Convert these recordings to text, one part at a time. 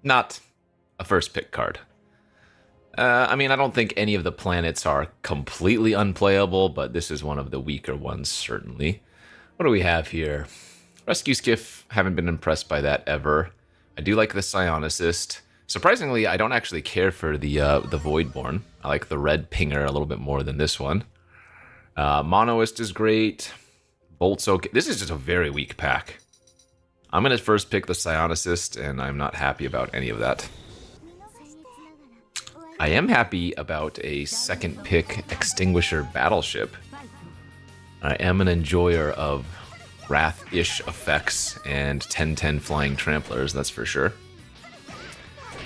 Not a first pick card. I mean, I don't think any of the planets are completely unplayable, but this is one of the weaker ones, certainly. What do we have here? Rescue Skiff, haven't been impressed by that ever. I do like the Psionicist. Surprisingly, I don't actually care for the Voidborn. I like the red pinger a little bit more than this one. Monoist is great. Bolt's okay. This is just a very weak pack. I'm going to first pick the Psionicist, and I'm not happy about any of that. I am happy about a second pick Extinguisher Battleship. I am an enjoyer of Wrath-ish effects and 10-10 flying tramplers, that's for sure.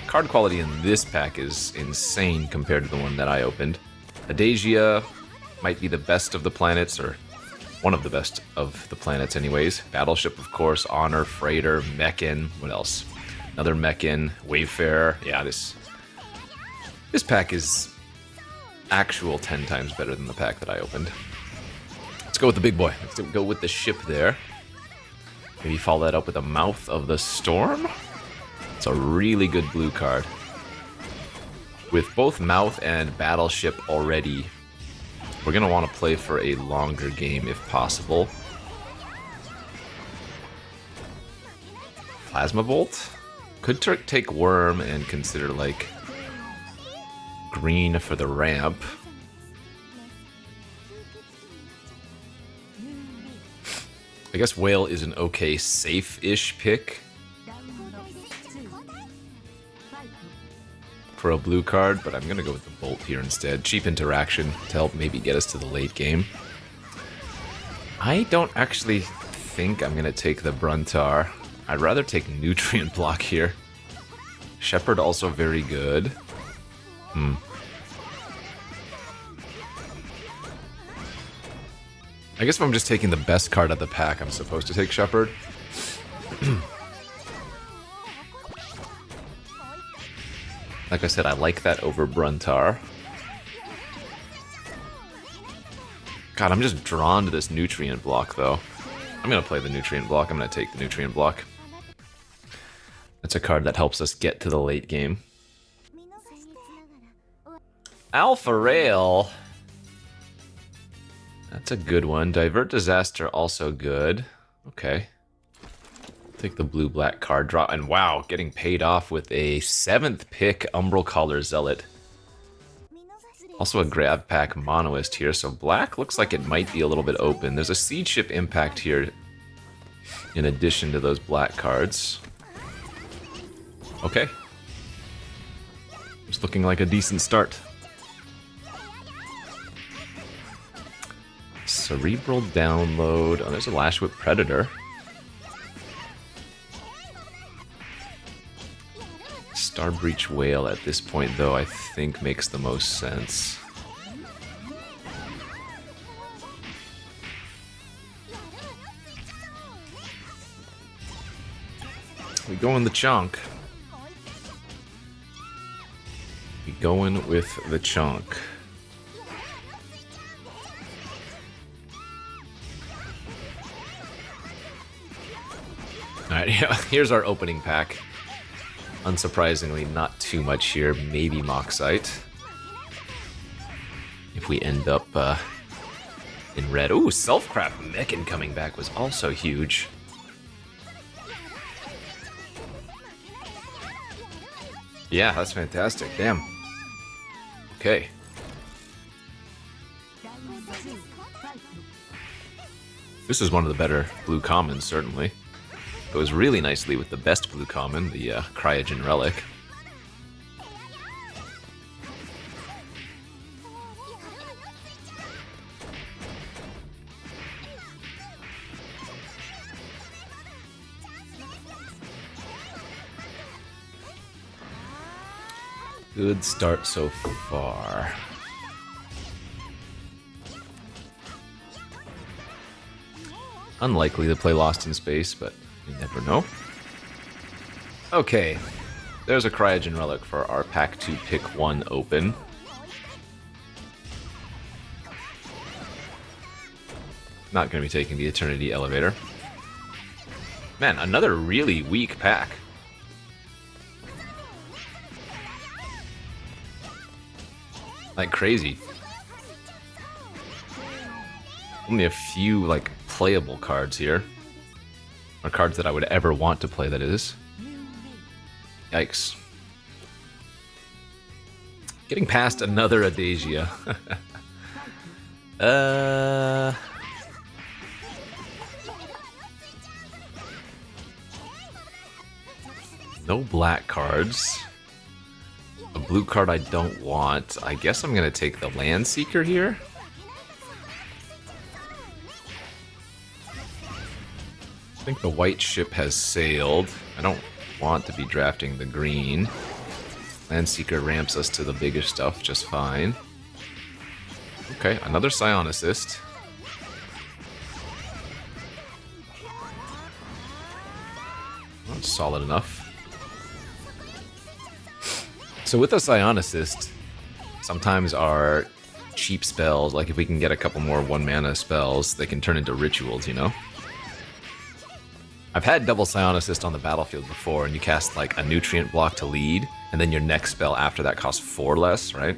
Card quality in this pack is insane compared to the one that I opened. Adagia might be the best of the planets, or one of the best of the planets anyways. Battleship, of course, Honor, Freighter, Mechan, what else? Another Mechan, Wayfarer. Yeah, this pack is actual 10 times better than the pack that I opened. Let's go with the big boy. Let's go with the ship there. Maybe follow that up with the Mouth of the Storm. It's a really good blue card. With both Mouth and Battleship already, we're going to want to play for a longer game if possible. Plasma Bolt? Could take Worm and consider, like, green for the ramp. I guess Whale is an okay, safe-ish pick for a blue card, but I'm going to go with the Bolt here instead. Cheap interaction to help maybe get us to the late game. I don't actually think I'm going to take the Bruntar. I'd rather take Nutrient Block here. Shepherd also very good. I guess if I'm just taking the best card of the pack, I'm supposed to take Shepherd. Like I said, I like that over Bruntar. God, I'm just drawn to this Nutrient Block, though. I'm going to play the Nutrient Block. I'm going to take the Nutrient Block. That's a card that helps us get to the late game. Alpha Rail. That's a good one. Divert Disaster, also good. Okay. Take the blue-black card draw. And wow, getting paid off with a 7th pick Umbral Caller Zealot. Also a grab pack Monoist here, so black looks like it might be a little bit open. There's a Siege Ship Impact here in addition to those black cards. Okay. It's looking like a decent start. Cerebral Download. Oh, there's a Lash Whip Predator. Starbreach Whale at this point, though, I think makes the most sense. We go in the chunk. We going with the chunk. Alright, yeah, here's our opening pack. Unsurprisingly, not too much here. Maybe Moxite. If we end up in red. Ooh, Selfcraft Mechan coming back was also huge. Yeah, that's fantastic. Damn. Okay. This is one of the better blue commons, certainly. Goes really nicely with the best blue common, the Cryogen Relic. Good start so far. Unlikely to play Lost in Space, but you never know. Okay, there's a Cryogen Relic for our Pack 2 Pick 1 open. Not going to be taking the Eternity Elevator. Man, another really weak pack. like crazy. Only a few like playable cards here, or cards that I would ever want to play. That is. Yikes. Getting past another Adasia. No black cards. A blue card I don't want. I guess I'm gonna take the Land Seeker here. I think the white ship has sailed. I don't want to be drafting the green. Land Seeker ramps us to the bigger stuff just fine. Okay, another Scion Assist. That's solid enough. So with a Scion Assist, sometimes our cheap spells, like if we can get a couple more 1-mana spells, they can turn into rituals, you know? I've had double Scion Assist on the battlefield before, and you cast like a nutrient block to lead, and then your next spell after that costs 4 less, right?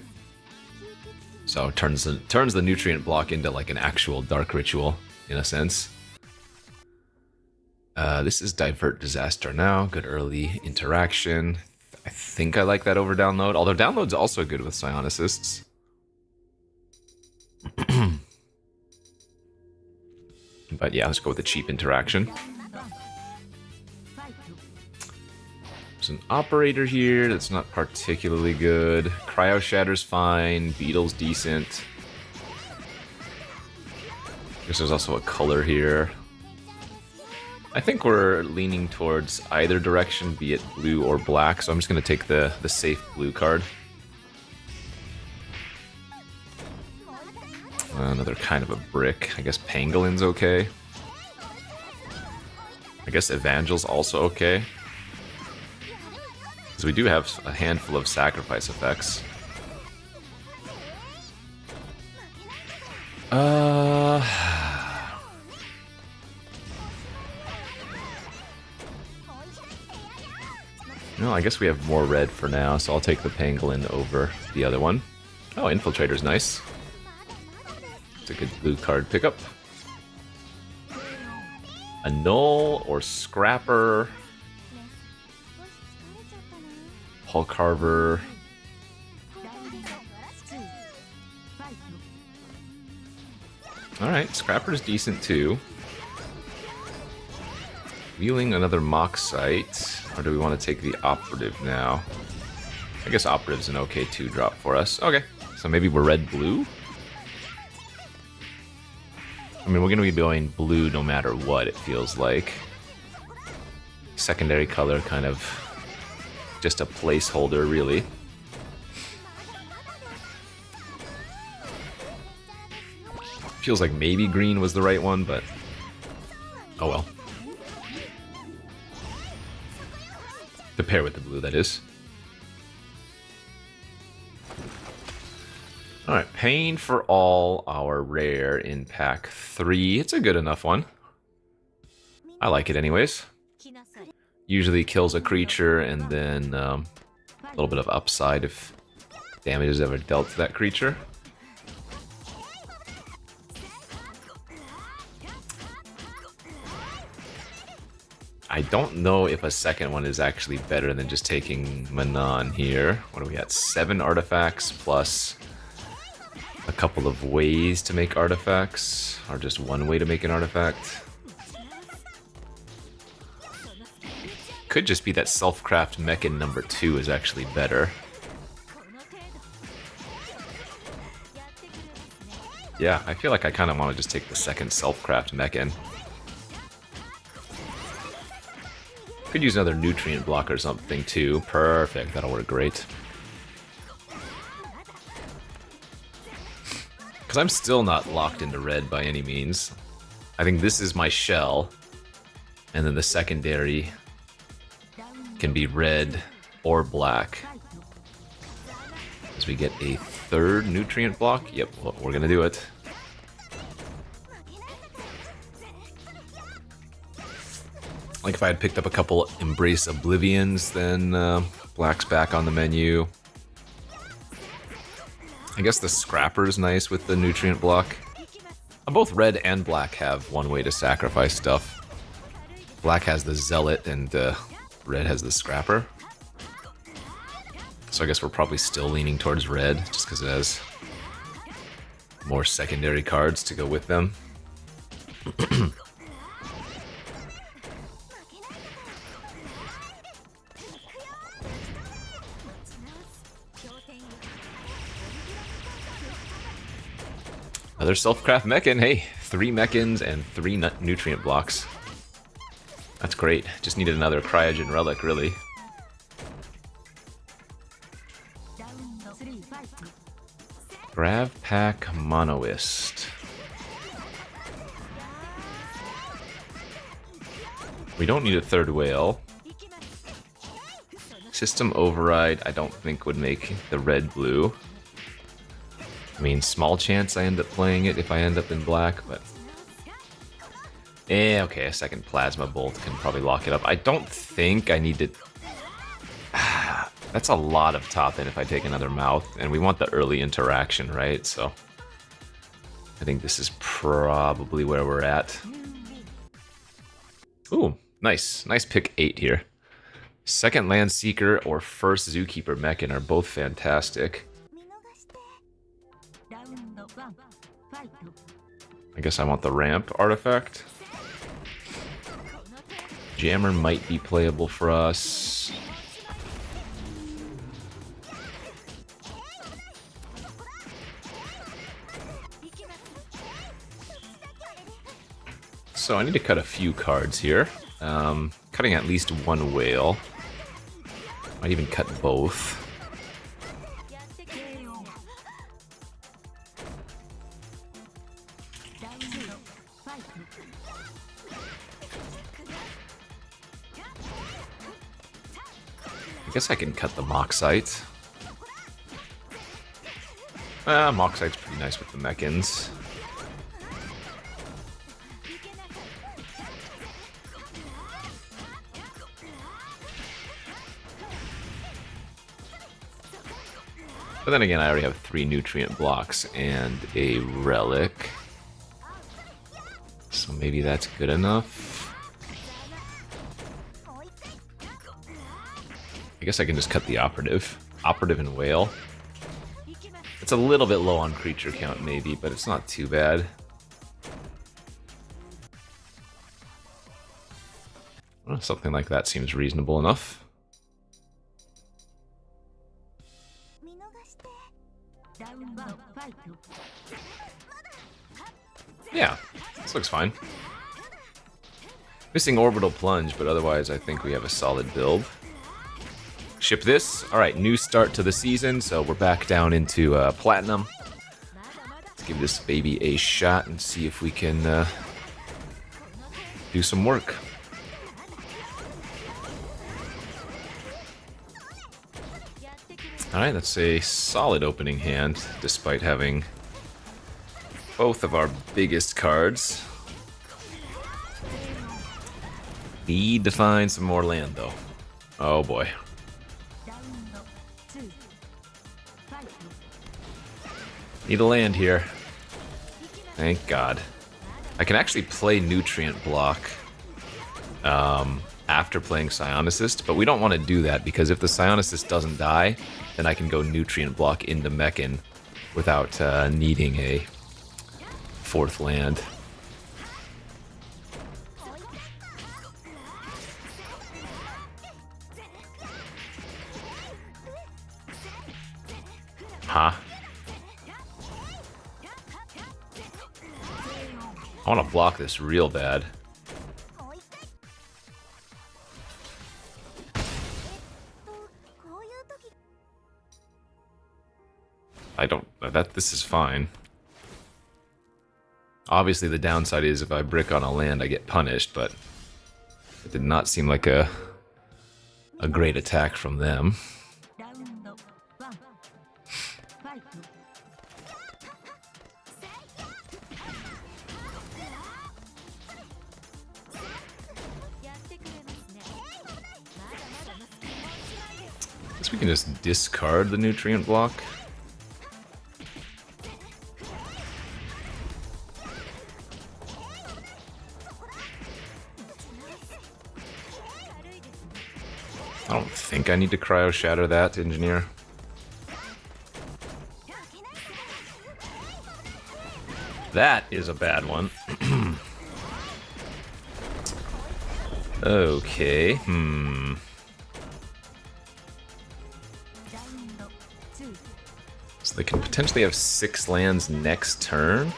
So it turns the nutrient block into like an actual dark ritual, in a sense. This is Divert Disaster now. Good early interaction. I think I like that over download, although download's also good with Scion Assists. But yeah, let's go with the cheap interaction. There's an Operator here that's not particularly good. Cryo Shatter's fine. Beetle's decent. I guess there's also a color here. I think we're leaning towards either direction, be it blue or black, so I'm just going to take the safe blue card. Another kind of a brick. I guess Pangolin's okay. I guess Evangel's also okay. So we do have a handful of sacrifice effects. No, I guess we have more red for now, so I'll take the Pangolin over the other one. Oh, Infiltrator's nice. It's a good blue card pickup. A Null or Scrapper. Hull Carver. Alright, Scrapper's decent too. Wheeling another Mock Sight. Or do we want to take the Operative now? I guess Operative's an okay 2-drop for us. Okay, so maybe we're red-blue? I mean, we're going to be going blue no matter what, it feels like. Secondary color kind of just a placeholder, really. Feels like maybe green was the right one, but oh well. To pair with the blue, that is. Alright, Pain for all our rare in pack 3. It's a good enough one. I like it anyways. Usually kills a creature and then a little bit of upside if damage is ever dealt to that creature. I don't know if a second one is actually better than just taking Manon here. What are we at? 7 artifacts plus a couple of ways to make artifacts, or just one way to make an artifact. Could just be that Self-Craft Mechan number 2 is actually better. Yeah, I feel like I kind of want to just take the second Self-Craft Mechan. Could use another nutrient block or something too. Perfect, that'll work great. Because I'm still not locked into red by any means. I think this is my shell, and then the secondary can be red or black. As we get a third nutrient block, yep, well, we're gonna do it. Like if I had picked up a couple Embrace Oblivions, then black's back on the menu. I guess the Scrapper's nice with the nutrient block. Both red and black have one way to sacrifice stuff. Black has the Zealot and red has the Scrapper. So I guess we're probably still leaning towards red just because it has more secondary cards to go with them. Another self-craft Mechan. Hey, 3 Mechans and 3 nutrient blocks. That's great. Just needed another Cryogen Relic, really. Grav Pack Monoist. We don't need a third whale. System Override, I don't think would make the red-blue. I mean, small chance I end up playing it if I end up in black, but... okay, a second Plasma Bolt can probably lock it up. I don't think I need to... That's a lot of top in if I take another Mouth, and we want the early interaction, right? So... I think this is probably where we're at. Ooh, nice. Nice pick 8 here. Second Land Seeker or first Zookeeper Mechan are both fantastic. I guess I want the ramp artifact. Jammer might be playable for us. So I need to cut a few cards here. Cutting at least one whale. Might even cut both. I guess I can cut the Moxite. Moxite's pretty nice with the Mechans. But then again, I already have 3 nutrient blocks and a relic. So maybe that's good enough. I guess I can just cut the operative. Operative and whale. It's a little bit low on creature count maybe, but it's not too bad. Well, something like that seems reasonable enough. Yeah, this looks fine. Missing Orbital Plunge, but otherwise I think we have a solid build. Ship this. Alright, new start to the season, so we're back down into Platinum. Let's give this baby a shot and see if we can do some work. Alright, that's a solid opening hand, despite having both of our biggest cards. Need to find some more land, though. Oh boy. Need a land here. Thank God. I can actually play Nutrient Block after playing Psionicist, but we don't want to do that because if the Psionicist doesn't die, then I can go Nutrient Block into Mechan without needing a 4th land. Huh? I want to block this real bad. I don't... this is fine. Obviously the downside is if I brick on a land I get punished, but it did not seem like a great attack from them. Guess we can just discard the Nutrient Block. I don't think I need to cryo shatter that, engineer. That is a bad one. Okay, So they can potentially have 6 lands next turn.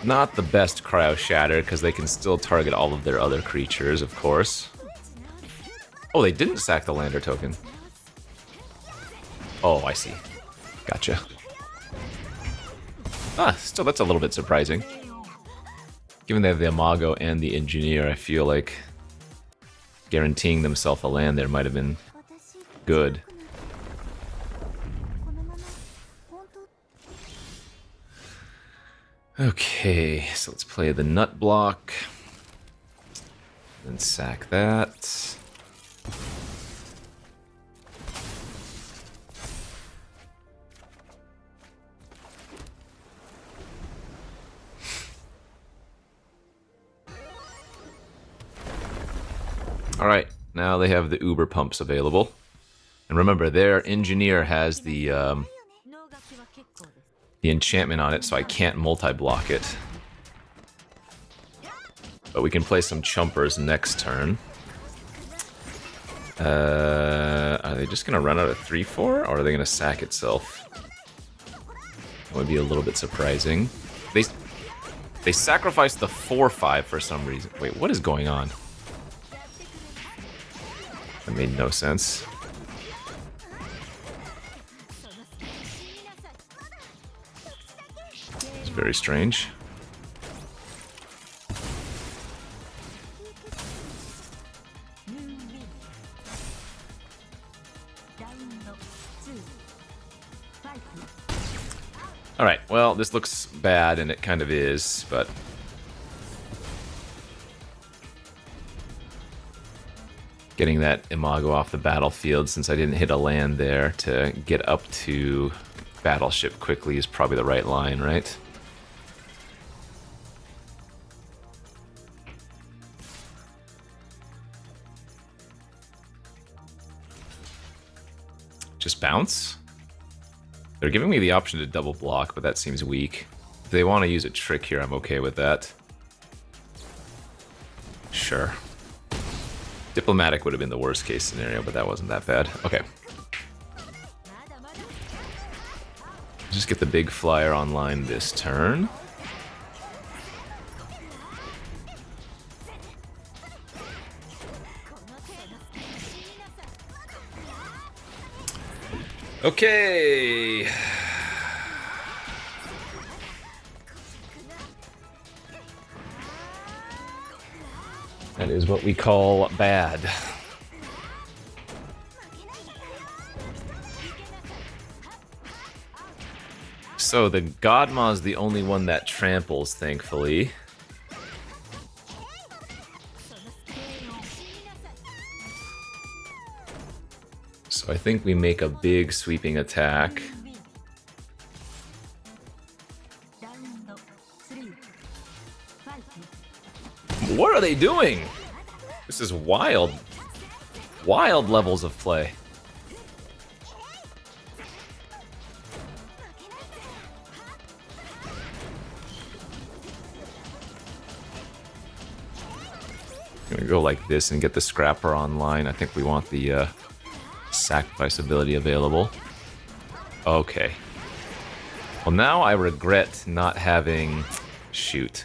Not the best cryo shatter, because they can still target all of their other creatures, of course. Oh, they didn't sack the lander token. Oh, I see. Gotcha. Ah, still, that's a little bit surprising. Given they have the Imago and the Engineer, I feel like guaranteeing themselves a land there might have been good. Okay, so let's play the Nut Block. Then sack that. Alright, now they have the Uber Pumps available. And remember, their Engineer has the enchantment on it, so I can't multi-block it. But we can play some Chumpers next turn. Are they just going to run out of 3-4, or are they going to sack itself? That would be a little bit surprising. They sacrificed the 4-5 for some reason. Wait, what is going on? That made no sense. It's very strange. Alright, well, this looks bad, and it kind of is, but... Getting that Imago off the battlefield, since I didn't hit a land there, to get up to Battleship quickly is probably the right line, right? Just bounce? They're giving me the option to double block, but that seems weak. If they want to use a trick here, I'm okay with that. Sure. Diplomatic would have been the worst case scenario, but that wasn't that bad. Okay. Just get the big flyer online this turn. Okay. That is what we call bad. So the Godma is the only one that tramples, thankfully. So I think we make a big sweeping attack. What are they doing? This is wild. Wild levels of play. I'm gonna go like this and get the Scrapper online. I think we want the sacrifice ability available. Okay. Well, now I regret not having... Shoot.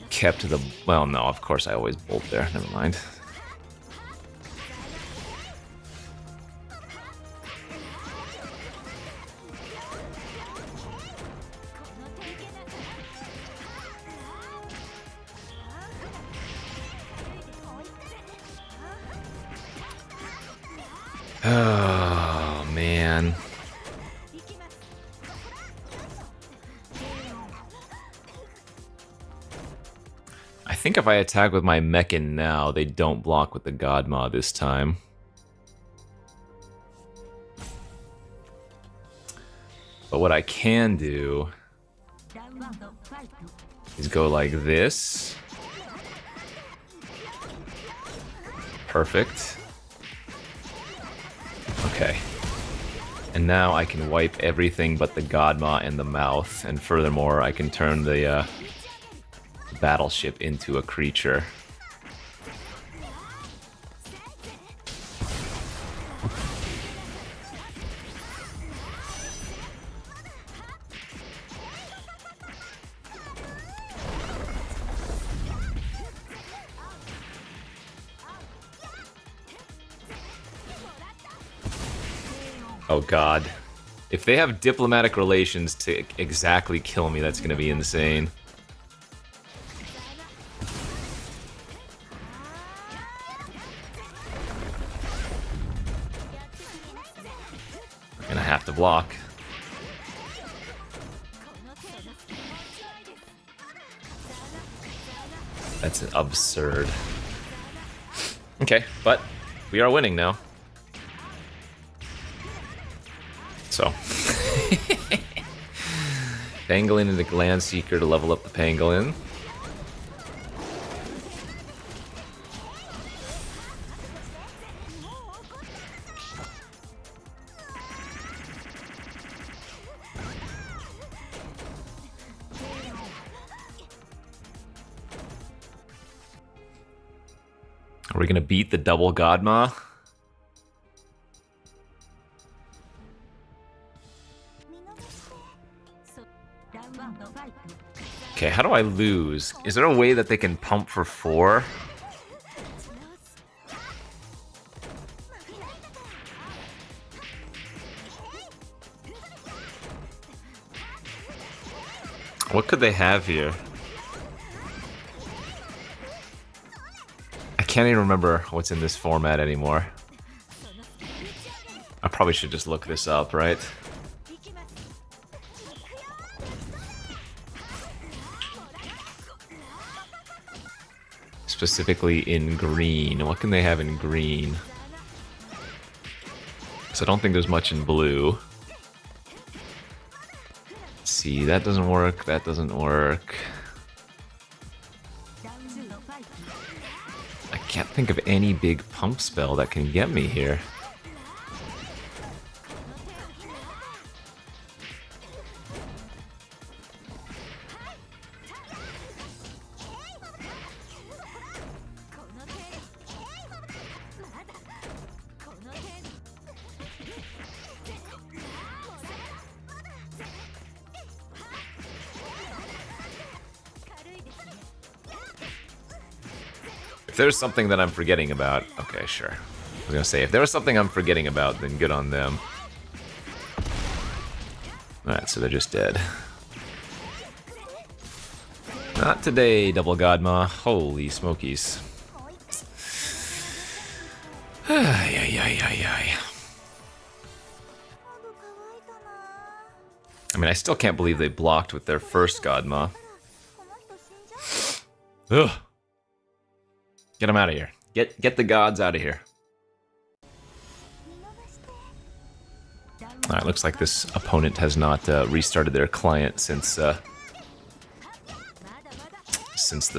Kept the... Well, no, of course I always bolt there. Never mind. Oh, man. I think if I attack with my Mechan now, they don't block with the Godma this time. But what I can do is go like this. Perfect. Okay. And now I can wipe everything but the Godma and the mouth, and furthermore, I can turn the battleship into a creature. Oh god. If they have diplomatic relations to exactly kill me, that's gonna be insane. I'm gonna have to block. That's absurd. Okay, but we are winning now. So. Pangolin and the Gland Seeker to level up the Pangolin. Are we gonna beat the double Godma? Okay, how do I lose? Is there a way that they can pump for 4? What could they have here? I can't even remember what's in this format anymore. I probably should just look this up, right? Specifically in green. What can they have in green? So I don't think there's much in blue. Let's see, that doesn't work, that doesn't work. I can't think of any big pump spell that can get me here. If there's something that I'm forgetting about... Okay, sure. I was gonna say, if there was something I'm forgetting about, then good on them. Alright, so they're just dead. Not today, Double Godma. Holy smokies. Ay, ay, ay, ay, ay. I mean, I still can't believe they blocked with their first Godma. Ugh. Get them out of here. Get the gods out of here. Alright, looks like this opponent has not restarted their client since the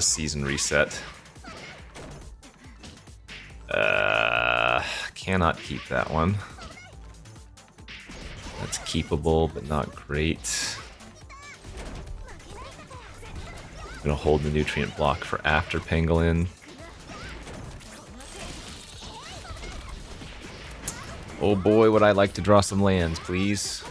season reset. Cannot keep that one. That's keepable, but not great. Gonna hold the nutrient block for after Pangolin. Oh boy, would I like to draw some lands, please.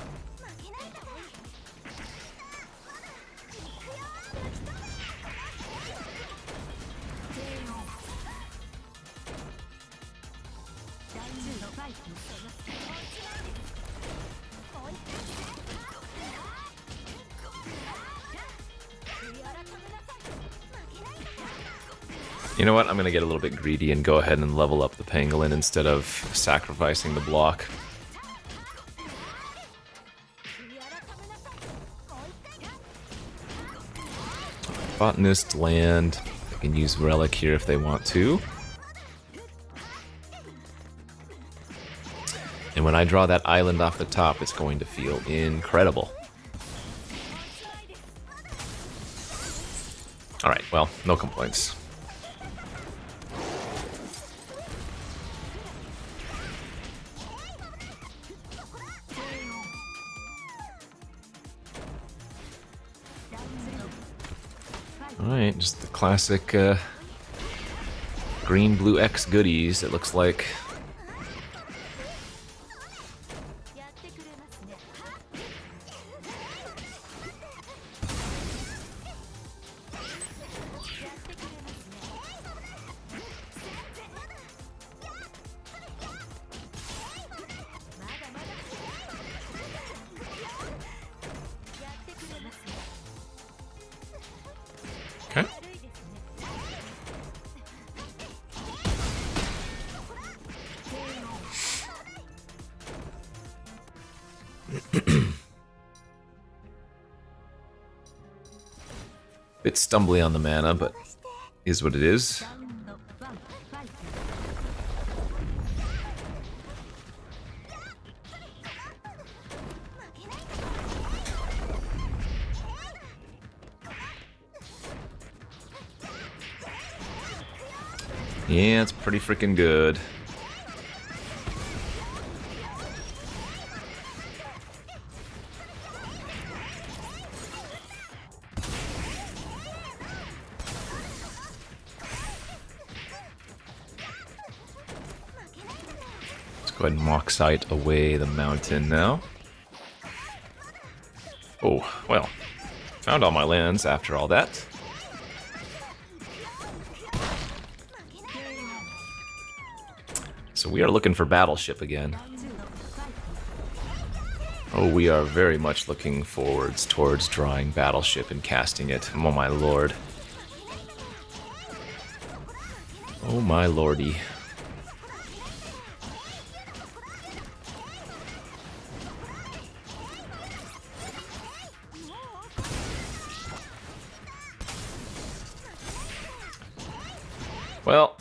You know what? I'm gonna get a little bit greedy and go ahead and level up the pangolin instead of sacrificing the block. Botanist land. I can use relic here if they want to. And when I draw that island off the top, it's going to feel incredible. Alright, well, no complaints. Alright, just the classic green-blue X goodies, it looks like. Okay. Bit stumbly on the mana, but is what it is. Yeah, it's pretty freaking good. Let's go ahead and Moxite away the mountain now. Oh, well. Found all my lands after all that. So we are looking for Battleship again. Oh, we are very much looking forwards towards drawing Battleship and casting it. Oh my lord. Oh my lordy. Well,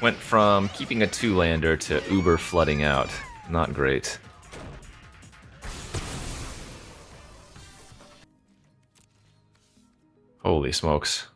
went from keeping a 2-lander to uber flooding out. Not great. Holy smokes.